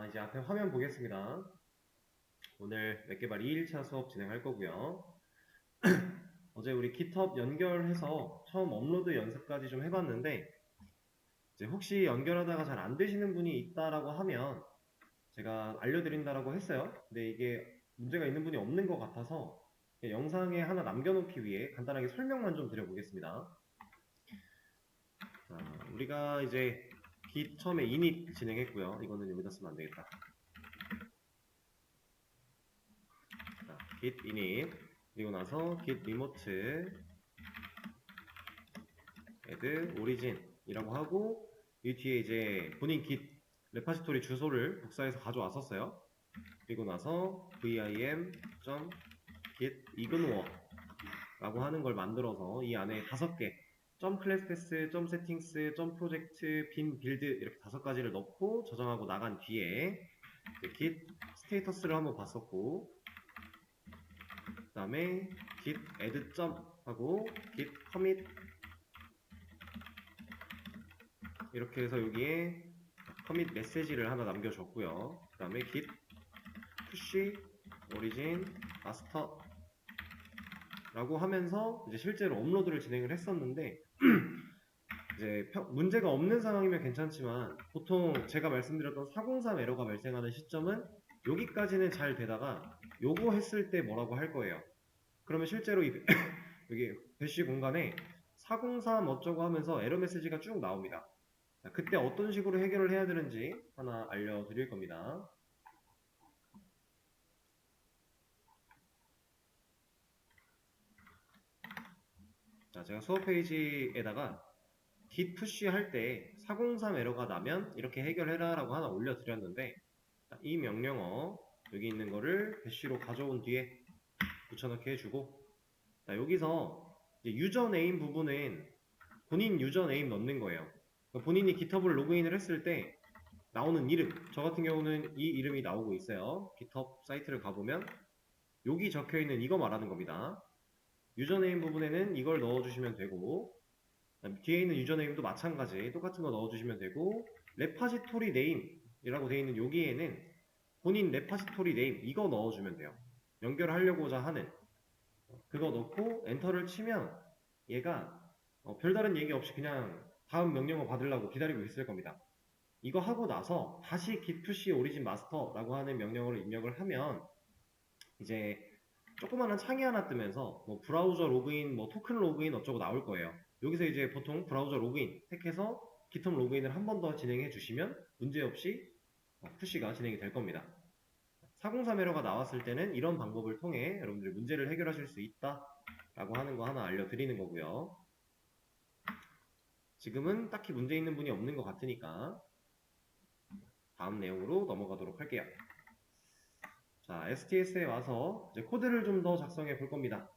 자, 이제 앞에 화면 보겠습니다. 오늘 웹개발 2일차 수업 진행할 거고요. 어제 우리 GitHub 연결해서 처음 업로드 연습까지 좀 해봤는데, 이제 혹시 연결하다가 잘 안 되시는 분이 있다라고 하면 제가 알려드린다라고 했어요. 근데 이게 문제가 있는 분이 없는 것 같아서 영상에 하나 남겨놓기 위해 간단하게 설명만 좀 드려보겠습니다. 자, 우리가 이제 Git 처음에 init 진행했고요. 이거는 여기다 쓰면 안 되겠다. 자, git init 그리고 나서 git remote add origin 이라고 하고 이 뒤에 이제 본인 git 레파지토리 주소를 복사해서 가져왔었어요. 그리고 나서 vim.git ignore 라고 하는 걸 만들어서 이 안에 5개 .class path, .settings, .project, bin, build 이렇게 5가지를 넣고 저장하고 나간 뒤에 git 스테이터스를 한번 봤었고, 그 다음에 git add 하고 git commit 이렇게 해서 여기에 commit 메시지를 하나 남겨줬고요. 그 다음에 git push origin master 라고 하면서 이제 실제로 업로드를 진행을 했었는데 이제 문제가 없는 상황이면 괜찮지만 보통 제가 말씀드렸던 403 에러가 발생하는 시점은 여기까지는 잘 되다가 요거 했을 때 뭐라고 할 거예요. 그러면 실제로 여기 배시 공간에 403 어쩌고 하면서 에러 메시지가 쭉 나옵니다. 자, 그때 어떤 식으로 해결을 해야 되는지 하나 알려드릴 겁니다. 자, 제가 수업 페이지에다가 git push 할 때 403 에러가 나면 이렇게 해결해라 라고 하나 올려드렸는데, 이 명령어 여기 있는 거를 배시로 가져온 뒤에 붙여넣기 해주고, 자, 여기서 이제 유저 네임 부분은 본인 유저 네임 넣는 거예요. 그러니까 본인이 GitHub을 로그인을 했을 때 나오는 이름, 저 같은 경우는 이 이름이 나오고 있어요. GitHub 사이트를 가보면 여기 적혀있는 이거 말하는 겁니다. 유저네임 부분에는 이걸 넣어주시면 되고, 뒤에 있는 유저네임도 마찬가지 똑같은 거 넣어주시면 되고, 레파지토리 네임이라고 되어 있는 여기에는 본인 레파지토리 네임 이거 넣어주면 돼요. 연결하려고자 하는 그거 넣고 엔터를 치면 얘가 별다른 얘기 없이 그냥 다음 명령어 받으려고 기다리고 있을 겁니다. 이거 하고 나서 다시 git push origin master라고 하는 명령어를 입력을 하면 이제 조그마한 창이 하나 뜨면서 뭐 브라우저 로그인, 뭐 토큰 로그인 어쩌고 나올 거예요. 여기서 이제 보통 브라우저 로그인 택해서 GitHub 로그인을 한 번 더 진행해 주시면 문제없이 푸시가 진행이 될 겁니다. 403 에러가 나왔을 때는 이런 방법을 통해 여러분들이 문제를 해결하실 수 있다 라고 하는 거 하나 알려드리는 거고요. 지금은 딱히 문제 있는 분이 없는 것 같으니까 다음 내용으로 넘어가도록 할게요. 자, STS에 와서 이제 코드를 좀 더 작성해 볼 겁니다.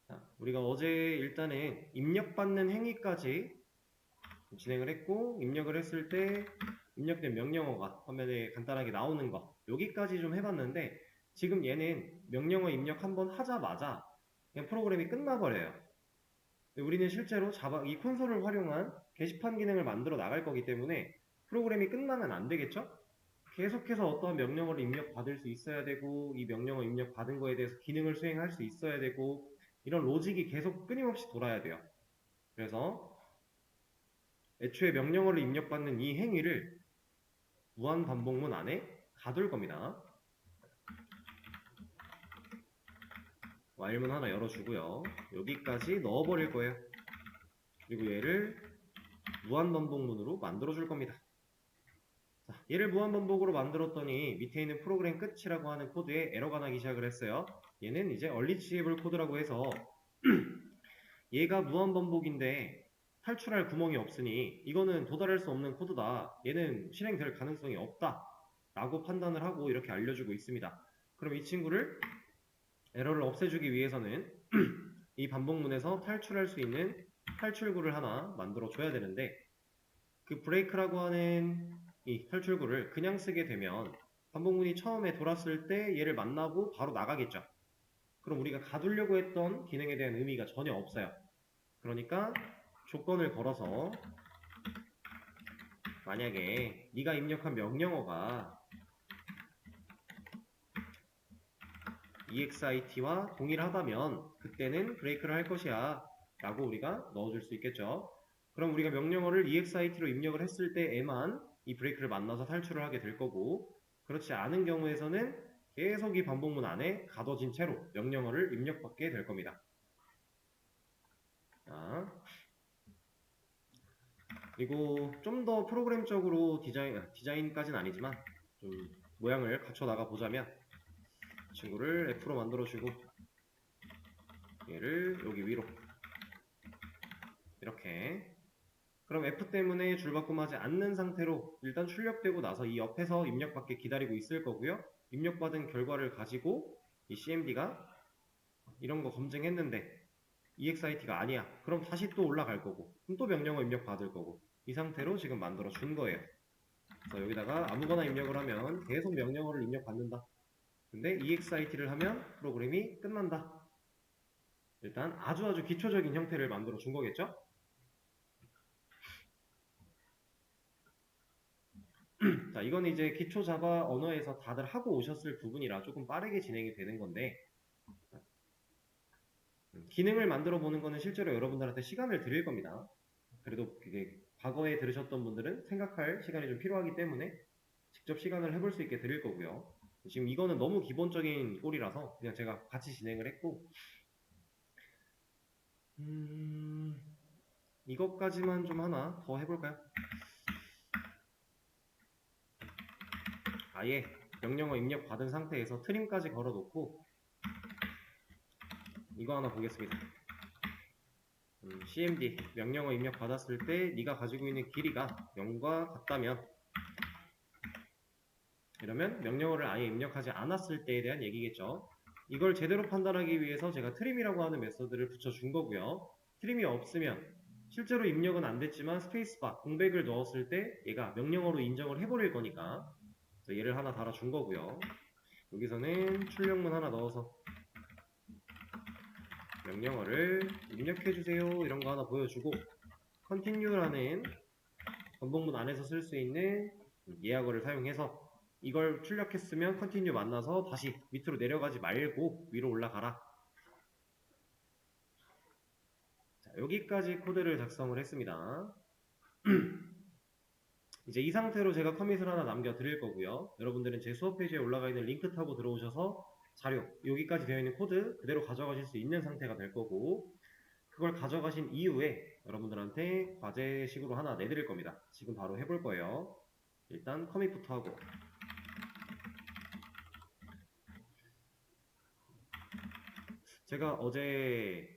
자, 우리가 어제 일단은 입력받는 행위까지 진행을 했고, 입력을 했을 때 입력된 명령어가 화면에 간단하게 나오는 거 여기까지 좀 해봤는데, 지금 얘는 명령어 입력 한번 하자마자 그냥 프로그램이 끝나버려요. 우리는 실제로 자바 이 콘솔을 활용한 게시판 기능을 만들어 나갈 거기 때문에 프로그램이 끝나면 안 되겠죠? 계속해서 어떠한 명령어를 입력받을 수 있어야 되고, 이 명령어 입력받은 거에 대해서 기능을 수행할 수 있어야 되고, 이런 로직이 계속 끊임없이 돌아야 돼요. 그래서 애초에 명령어를 입력받는 이 행위를 무한 반복문 안에 가둘 겁니다. while문 하나 열어주고요. 여기까지 넣어버릴 거예요. 그리고 얘를 무한 반복문으로 만들어줄 겁니다. 자, 얘를 무한 반복으로 만들었더니 밑에 있는 프로그램 끝이라고 하는 코드에 에러가 나기 시작을 했어요. 얘는 이제 early 코드라고 해서 얘가 무한 반복인데 탈출할 구멍이 없으니 이거는 도달할 수 없는 코드다. 얘는 실행될 가능성이 없다. 라고 판단을 하고 이렇게 알려주고 있습니다. 그럼 이 친구를 에러를 없애주기 위해서는 이 반복문에서 탈출할 수 있는 탈출구를 하나 만들어 줘야 되는데, 그 브레이크라고 하는 이 탈출구를 그냥 쓰게 되면 반복문이 처음에 돌았을 때 얘를 만나고 바로 나가겠죠. 그럼 우리가 가두려고 했던 기능에 대한 의미가 전혀 없어요. 그러니까 조건을 걸어서 만약에 네가 입력한 명령어가 exit와 동일하다면 그때는 브레이크를 할 것이야 라고 우리가 넣어줄 수 있겠죠. 그럼 우리가 명령어를 exit로 입력을 했을 때에만 이 브레이크를 만나서 탈출을 하게 될 거고, 그렇지 않은 경우에서는 계속 이 반복문 안에 가둬진 채로 명령어를 입력받게 될 겁니다. 자, 그리고 좀 더 프로그램적으로 디자인까지는 아니지만 좀 모양을 갖춰 나가 보자면 친구를 F로 만들어주고 얘를 여기 위로 이렇게. 그럼 F 때문에 줄바꿈하지 않는 상태로 일단 출력되고 나서 이 옆에서 입력받게 기다리고 있을 거고요. 입력받은 결과를 가지고 이 CMD가 이런 거 검증했는데 EXIT가 아니야. 그럼 다시 또 올라갈 거고, 그럼 또 명령어 입력 받을 거고, 이 상태로 지금 만들어 준 거예요. 그래서 여기다가 아무거나 입력을 하면 계속 명령어를 입력 받는다. 근데 EXIT를 하면 프로그램이 끝난다. 일단 아주 기초적인 형태를 만들어 준 거겠죠? 자, 이건 이제 기초 자바 언어에서 다들 하고 오셨을 부분이라 조금 빠르게 진행이 되는 건데, 기능을 만들어 보는 거는 실제로 여러분들한테 시간을 드릴 겁니다. 그래도 그게 과거에 들으셨던 분들은 생각할 시간이 좀 필요하기 때문에 직접 시간을 해볼 수 있게 드릴 거고요. 지금 이거는 너무 기본적인 꼴이라서 그냥 제가 같이 진행을 했고, 이것까지만 좀 하나 더 해볼까요? 아예 명령어 입력 받은 상태에서 트림까지 걸어 놓고 이거 하나 보겠습니다. CMD 명령어 입력 받았을 때 네가 가지고 있는 길이가 0과 같다면, 이러면 명령어를 아예 입력하지 않았을 때에 대한 얘기겠죠. 이걸 제대로 판단하기 위해서 제가 트림이라고 하는 메서드를 붙여준 거고요. 트림이 없으면 실제로 입력은 안 됐지만 스페이스바 공백을 넣었을 때 얘가 명령어로 인정을 해버릴 거니까 얘를 하나 달아준 거고요. 여기서는 출력문 하나 넣어서 명령어를 입력해주세요 이런 거 하나 보여주고, continue라는 반복문 안에서 쓸 수 있는 예약어를 사용해서 이걸 출력했으면 continue 만나서 다시 밑으로 내려가지 말고 위로 올라가라. 자, 여기까지 코드를 작성을 했습니다. 이제 이 상태로 제가 커밋을 하나 남겨드릴 거고요. 여러분들은 제 수업 페이지에 올라가 있는 링크 타고 들어오셔서 자료, 여기까지 되어 있는 코드 그대로 가져가실 수 있는 상태가 될 거고, 그걸 가져가신 이후에 여러분들한테 과제식으로 하나 내드릴 겁니다. 지금 바로 해볼 거예요. 일단 커밋부터 하고, 제가 어제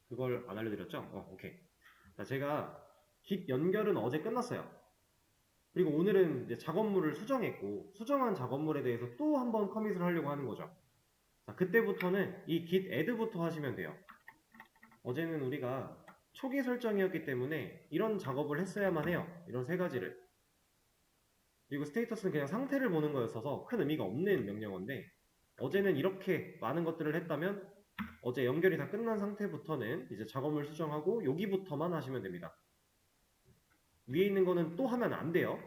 그걸 안 알려드렸죠? 오케이. 자, 제가 깃 연결은 어제 끝났어요. 그리고 오늘은 이제 작업물을 수정했고, 수정한 작업물에 대해서 또 한번 커밋을 하려고 하는 거죠. 자, 그때부터는 이 git add부터 하시면 돼요. 어제는 우리가 초기 설정이었기 때문에 이런 작업을 했어야만 해요. 이런 세 가지를. 그리고 스테이터스는 그냥 상태를 보는 거였어서 큰 의미가 없는 명령어인데, 어제는 이렇게 많은 것들을 했다면 어제 연결이 다 끝난 상태부터는 이제 작업물 수정하고 여기부터만 하시면 됩니다. 위에 있는 거는 또 하면 안 돼요.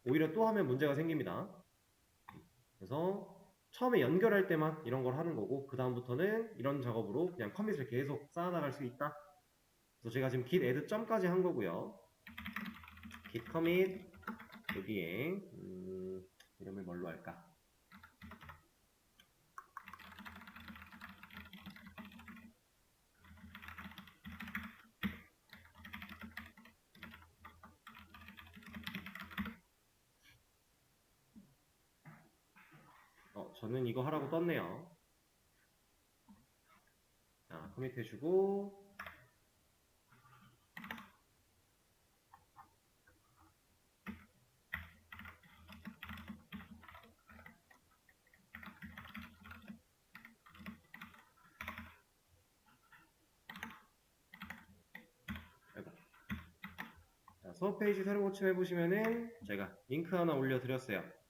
오히려 또 하면 문제가 생깁니다. 그래서 처음에 연결할 때만 이런 걸 하는 거고, 그 다음부터는 이런 작업으로 그냥 커밋을 계속 쌓아나갈 수 있다. 그래서 제가 지금 git add 점까지 한 거고요. git commit 여기에 이름을 뭘로 할까? 저는 이거 하라고 떴네요. 자, 커밋 해주고, 자, 수업 페이지 새로 고침해보시면은 제가 링크 하나 올려드렸어요.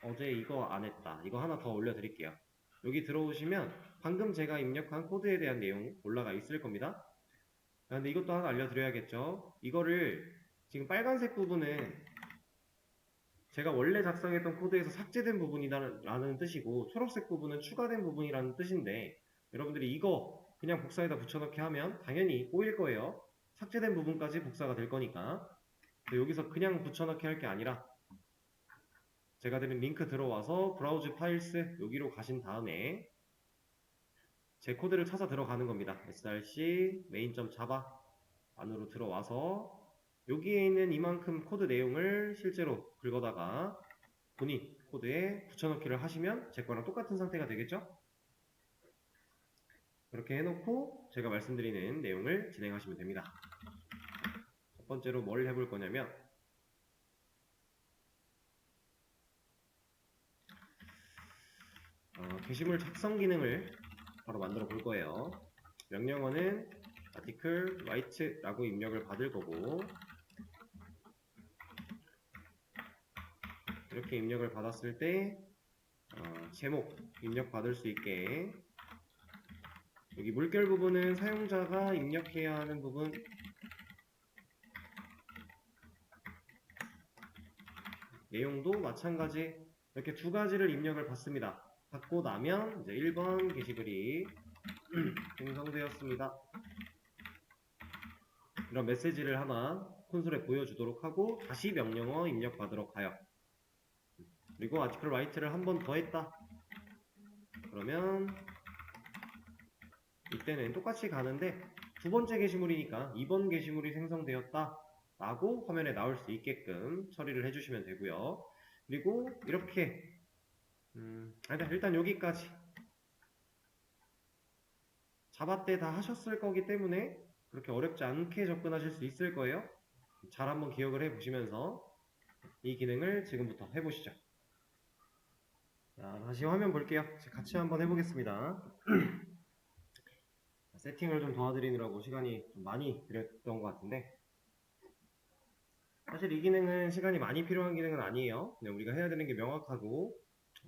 어제 이거 안 했다. 이거 하나 더 올려드릴게요. 여기 들어오시면 방금 제가 입력한 코드에 대한 내용 올라가 있을 겁니다. 근데 이것도 하나 알려드려야겠죠. 이거를 지금 빨간색 부분은 제가 원래 작성했던 코드에서 삭제된 부분이라는 뜻이고, 초록색 부분은 추가된 부분이라는 뜻인데, 여러분들이 이거 그냥 복사에다 붙여넣기 하면 당연히 꼬일 거예요. 삭제된 부분까지 복사가 될 거니까. 여기서 그냥 붙여넣기 할 게 아니라 제가 드린 링크 들어와서 브라우즈 파일스 여기로 가신 다음에 제 코드를 찾아 들어가는 겁니다. src main.java 안으로 들어와서 여기에 있는 이만큼 코드 내용을 실제로 긁어다가 본인 코드에 붙여넣기를 하시면 제 거랑 똑같은 상태가 되겠죠? 그렇게 해놓고 제가 말씀드리는 내용을 진행하시면 됩니다. 첫 번째로 뭘 해볼 거냐면 게시물 작성 기능을 바로 만들어 볼 거예요. 명령어는 article write라고 입력을 받을 거고, 이렇게 입력을 받았을 때 제목 입력 받을 수 있게 여기 물결 부분은 사용자가 입력해야 하는 부분, 내용도 마찬가지 이렇게 두 가지를 입력을 받습니다. 받고 나면 이제 1번 게시글이 생성되었습니다. 이런 메시지를 하나 콘솔에 보여주도록 하고 다시 명령어 입력 받으러 가요. 그리고 article write를 한 번 더 했다. 그러면 이때는 똑같이 가는데 두 번째 게시물이니까 2번 게시물이 생성되었다 라고 화면에 나올 수 있게끔 처리를 해주시면 되고요. 그리고 이렇게 일단 여기까지 자바 때 다 하셨을 거기 때문에 그렇게 어렵지 않게 접근하실 수 있을 거예요. 잘 한번 기억을 해 보시면서 이 기능을 지금부터 해보시죠. 자, 다시 화면 볼게요. 같이 한번 해보겠습니다. 세팅을 좀 도와드리느라고 시간이 좀 많이 들였던 것 같은데, 사실 이 기능은 시간이 많이 필요한 기능은 아니에요. 그냥 우리가 해야 되는 게 명확하고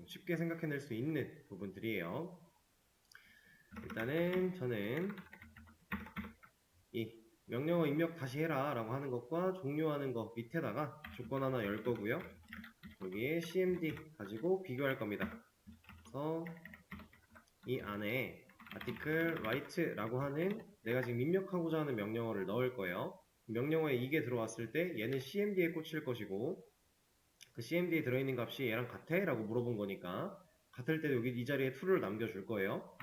쉽게 생각해낼 수 있는 부분들이에요. 일단은 저는 이 명령어 입력 다시 해라 라고 하는 것과 종료하는 것 밑에다가 조건 하나 열 거고요. 여기에 cmd 가지고 비교할 겁니다. 그래서 이 안에 article write라고 하는 내가 지금 입력하고자 하는 명령어를 넣을 거예요. 명령어에 이게 들어왔을 때 얘는 cmd에 꽂힐 것이고, 그 cmd에 들어있는 값이 얘랑 같아? 라고 물어본 거니까 같을 때 여기 이 자리에 true를 남겨줄 거예요.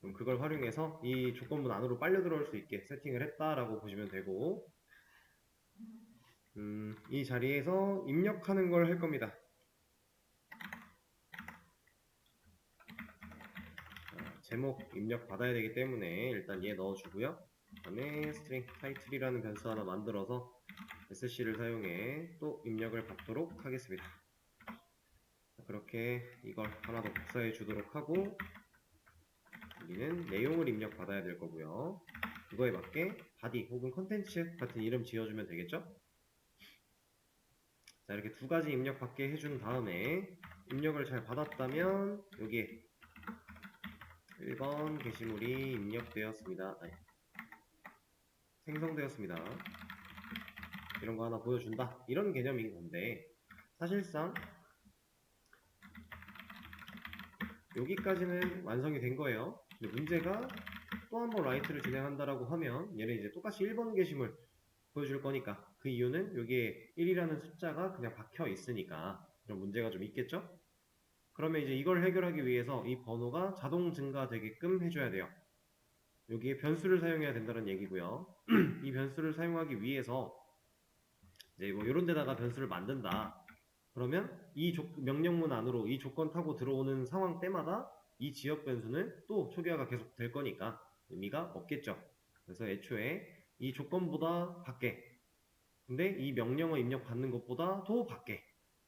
그럼 그걸 활용해서 이 조건문 안으로 빨려 들어올 수 있게 세팅을 했다라고 보시면 되고, 이 자리에서 입력하는 걸 할 겁니다. 제목 입력 받아야 되기 때문에 일단 얘 넣어주고요. 그 다음에 string title이라는 변수 하나 만들어서 sc를 사용해 또 입력을 받도록 하겠습니다. 그렇게 이걸 하나 더 복사해 주도록 하고, 여기는 내용을 입력 받아야 될 거고요. 그거에 맞게 body 혹은 컨텐츠 같은 이름 지어주면 되겠죠? 자, 이렇게 두 가지 입력 받게 해준 다음에 입력을 잘 받았다면 여기에 1번 게시물이 입력되었습니다. 생성되었습니다. 이런 거 하나 보여준다. 이런 개념인 건데, 사실상 여기까지는 완성이 된 거예요. 근데 문제가 또 한 번 라이트를 진행한다라고 하면 얘는 이제 똑같이 1번 게시물 보여줄 거니까, 그 이유는 여기에 1이라는 숫자가 그냥 박혀 있으니까 그런 문제가 좀 있겠죠? 그러면 이제 이걸 해결하기 위해서 이 번호가 자동 증가되게끔 해줘야 돼요. 여기에 변수를 사용해야 된다는 얘기고요. 이 변수를 사용하기 위해서 이제 뭐 이런 데다가 변수를 만든다. 그러면 이 명령문 안으로 이 조건 타고 들어오는 상황 때마다 이 지역 변수는 또 초기화가 계속 될 거니까 의미가 없겠죠. 그래서 애초에 이 조건보다 밖에, 근데 이 명령어 입력 받는 것보다 더 밖에,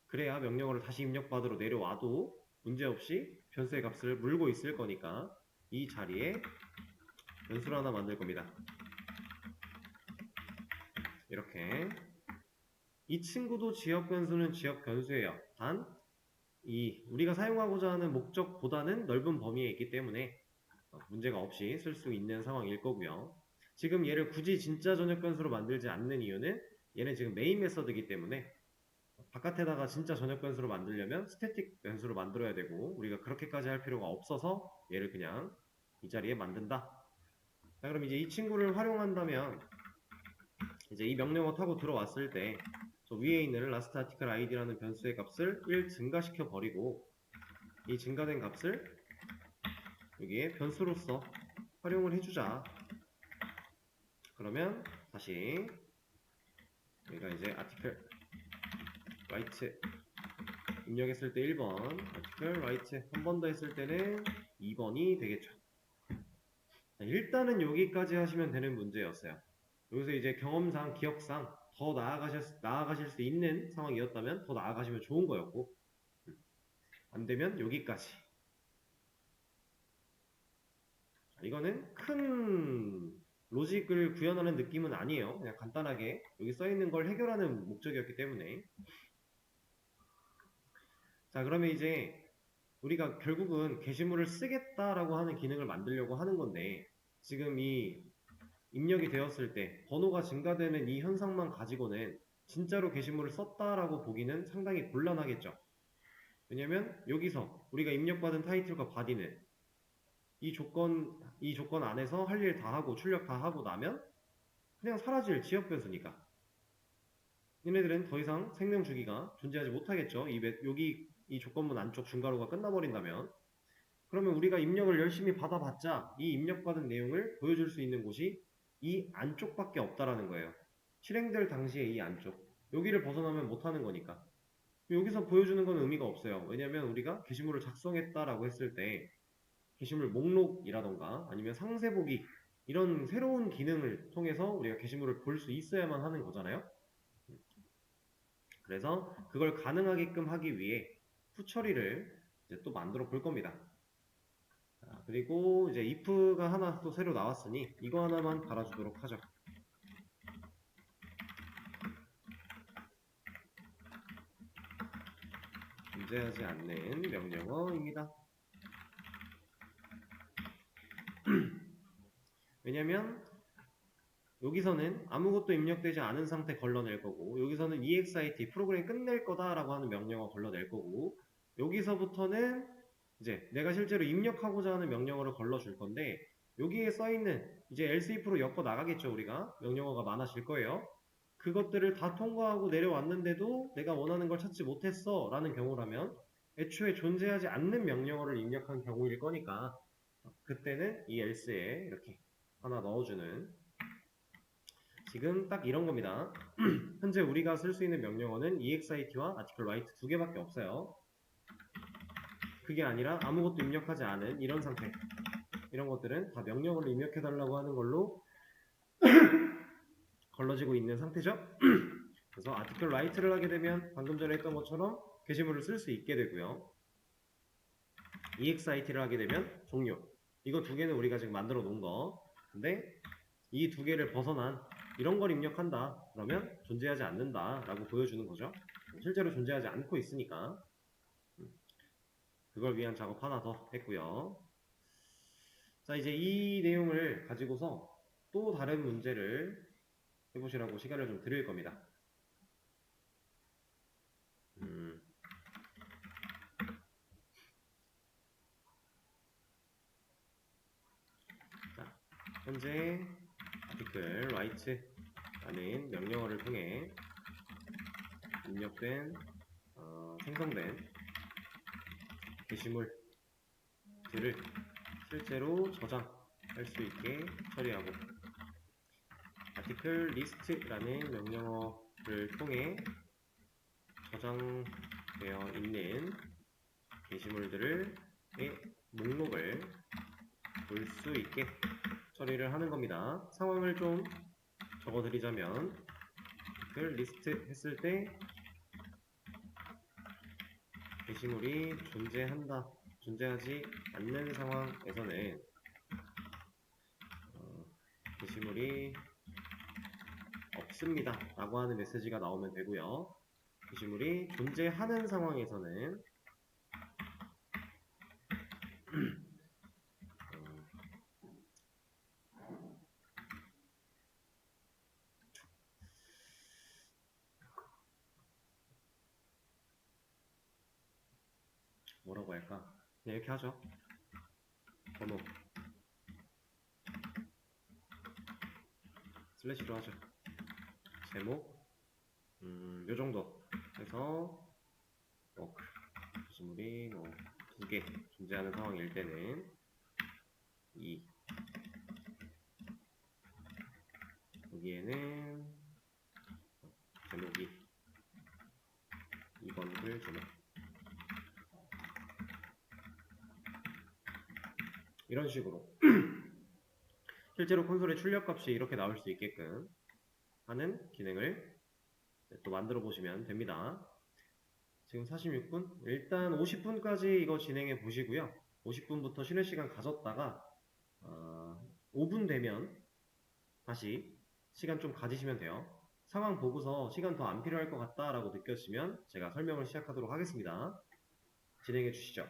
그래야 명령어를 다시 입력받으러 내려와도 문제없이 변수의 값을 물고 있을 거니까 이 자리에 변수를 하나 만들 겁니다. 이렇게 이 친구도 지역 변수는 지역 변수예요. 단 이 우리가 사용하고자 하는 목적보다는 넓은 범위에 있기 때문에 문제가 없이 쓸 수 있는 상황일 거고요. 지금 얘를 굳이 진짜 전역 변수로 만들지 않는 이유는 얘는 지금 메인 메서드이기 때문에 바깥에다가 진짜 전역 변수로 만들려면 스태틱 변수로 만들어야 되고 우리가 그렇게까지 할 필요가 없어서 얘를 그냥 이 자리에 만든다. 자, 그럼 이제 이 친구를 활용한다면 이제 이 명령어 타고 들어왔을 때 저 위에 있는 last article id라는 변수의 값을 1 증가시켜 버리고 이 증가된 값을 여기에 변수로서 활용을 해주자. 그러면 다시 우리가 이제 article write 입력했을 때 1번, article write 한 번 더 했을 때는 2번이 되겠죠. 일단은 여기까지 하시면 되는 문제였어요. 여기서 이제 경험상, 기억상 더 나아가실 수 있는 상황이었다면 더 나아가시면 좋은 거였고 안 되면 여기까지. 이거는 큰 로직을 구현하는 느낌은 아니에요. 그냥 간단하게 여기 써있는 걸 해결하는 목적이었기 때문에. 자, 그러면 이제 우리가 결국은 게시물을 쓰겠다라고 하는 기능을 만들려고 하는 건데 지금 이 입력이 되었을 때 번호가 증가되는 이 현상만 가지고는 진짜로 게시물을 썼다라고 보기는 상당히 곤란하겠죠. 왜냐면 여기서 우리가 입력받은 타이틀과 바디는 이 조건 안에서 할 일 다 하고 출력 다 하고 나면 그냥 사라질 지역 변수니까 얘네들은 더 이상 생명 주기가 존재하지 못하겠죠. 여기 이 조건문 안쪽 중괄호가 끝나버린다면 그러면 우리가 입력을 열심히 받아봤자 이 입력받은 내용을 보여줄 수 있는 곳이 이 안쪽밖에 없다라는 거예요. 실행될 당시에 이 안쪽 여기를 벗어나면 못하는 거니까 여기서 보여주는 건 의미가 없어요. 왜냐면 우리가 게시물을 작성했다라고 했을 때 게시물 목록이라던가 아니면 상세 보기 이런 새로운 기능을 통해서 우리가 게시물을 볼 수 있어야만 하는 거잖아요. 그래서 그걸 가능하게끔 하기 위해 후처리를 이제 또 만들어 볼 겁니다. 자, 그리고 이제 if가 하나 또 새로 나왔으니 이거 하나만 달아주도록 하죠. 존재하지 않는 명령어입니다. 왜냐면 여기서는 아무것도 입력되지 않은 상태 걸러낼 거고 여기서는 exit 프로그램 끝낼 거다라고 하는 명령어 걸러낼 거고 여기서부터는 이제 내가 실제로 입력하고자 하는 명령어를 걸러줄 건데 여기에 써있는 이제 else if로 엮어 나가겠죠. 우리가 명령어가 많아질 거예요. 그것들을 다 통과하고 내려왔는데도 내가 원하는 걸 찾지 못했어 라는 경우라면 애초에 존재하지 않는 명령어를 입력한 경우일 거니까 그때는 이 else에 이렇게 하나 넣어주는 지금 딱 이런 겁니다. 현재 우리가 쓸 수 있는 명령어는 exit와 article write 두 개밖에 없어요. 그게 아니라 아무것도 입력하지 않은 이런 상태 이런 것들은 다 명령어를 입력해달라고 하는 걸로 걸러지고 있는 상태죠. 그래서 article write를 하게 되면 방금 전에 했던 것처럼 게시물을 쓸 수 있게 되고요. exit를 하게 되면 종료. 이거 두 개는 우리가 지금 만들어 놓은 거. 근데 이 두 개를 벗어난 이런 걸 입력한다. 그러면 존재하지 않는다 라고 보여주는 거죠. 실제로 존재하지 않고 있으니까 그걸 위한 작업 하나 더 했고요. 자, 이제 이 내용을 가지고서 또 다른 문제를 해보시라고 시간을 좀 드릴 겁니다. 자, 현재 article write라는 명령어를 통해 입력된 생성된 게시물들을 실제로 저장할 수 있게 처리하고 article list라는 명령어를 통해 저장되어 있는 게시물들의 목록을 볼 수 있게 처리를 하는 겁니다. 상황을 좀 적어드리자면 article list 했을 때 게시물이 존재하지 않는 상황에서는 게시물이 없습니다 라고 하는 메시지가 나오면 되고요. 게시물이 존재하는 상황에서는 뭐라고 할까? 그냥 이렇게 하죠. 번호 슬래시로 하죠. 제목 요 정도 해서 워크 구조물이 뭐 2개 존재하는 상황일 때는 여기에는 제목이 2번 글 제목 이런 식으로 실제로 콘솔의 출력값이 이렇게 나올 수 있게끔 하는 기능을 또 만들어 보시면 됩니다. 지금 46분? 일단 50분까지 이거 진행해 보시고요. 50분부터 쉬는 시간 가졌다가 5분 되면 다시 시간 좀 가지시면 돼요. 상황 보고서 시간 더 안 필요할 것 같다라고 느껴지면 제가 설명을 시작하도록 하겠습니다. 진행해 주시죠.